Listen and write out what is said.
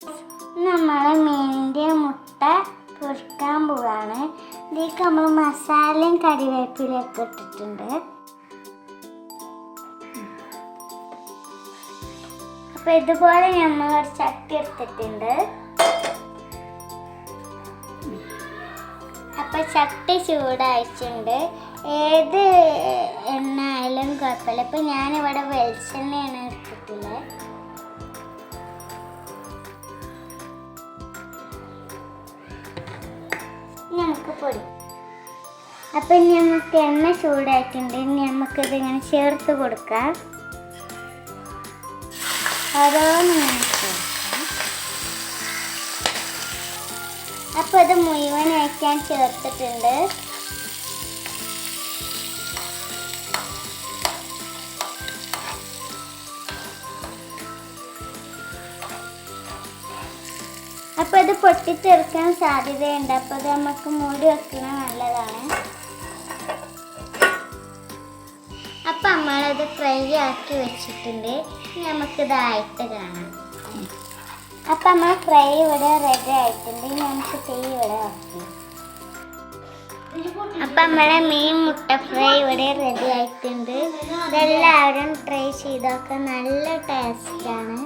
നമ്മൾ മീനിൻ്റെ മുട്ട പൊരിക്കാൻ പോവാണ്. ഇതിലേക്ക് നമ്മൾ മസാലയും കറിവേപ്പിലൊക്കെ ഇട്ടിട്ടുണ്ട്. അപ്പോൾ ഇതുപോലെ നമ്മൾ ഒരു ചട്ടി എടുത്തിട്ടുണ്ട്. അപ്പോൾ ചട്ടി ചൂടായിട്ടുണ്ട്. ഏത് എണ്ണ ആയാലും കുഴപ്പമില്ല. ഇപ്പം ഞാനിവിടെ വെളിച്ചെണ്ണയാണ് എടുത്തിട്ടുള്ളത്. നമുക്ക് പൊടി. അപ്പം ഇനി നമുക്ക് എണ്ണ ചൂടായിട്ടുണ്ട്. ഇനി നമുക്കിത് ഇങ്ങനെ ചേർത്ത് കൊടുക്കാം. ഓരോന്ന് ചേർക്കാം. അപ്പോൾ ഇത് മുഴുവനായിട്ട് ഞാൻ ചേർത്തിട്ടുണ്ട്. അപ്പോൾ ഇത് പൊട്ടിത്തെറിക്കാൻ സാധ്യതയുണ്ട്. അപ്പോൾ ഇത് നമുക്ക് മൂടി വെക്കുന്നത് നല്ലതാണ്. അപ്പം നമ്മളത് ഫ്രൈ ആക്കി വെച്ചിട്ടുണ്ട്. നമുക്കിതായിട്ട് കാണാം. അപ്പം നമ്മൾ ഫ്രൈ ഇവിടെ റെഡി ആയിട്ടുണ്ട്. നമുക്ക് തീ ഇവിടെ ആക്കി. അപ്പം നമ്മളെ മീൻ മുട്ട ഫ്രൈ ഇവിടെ റെഡി ആയിട്ടുണ്ട്. ഇതെല്ലാവരും ട്രൈ ചെയ്തൊക്കെ നല്ല ടേസ്റ്റാണ്.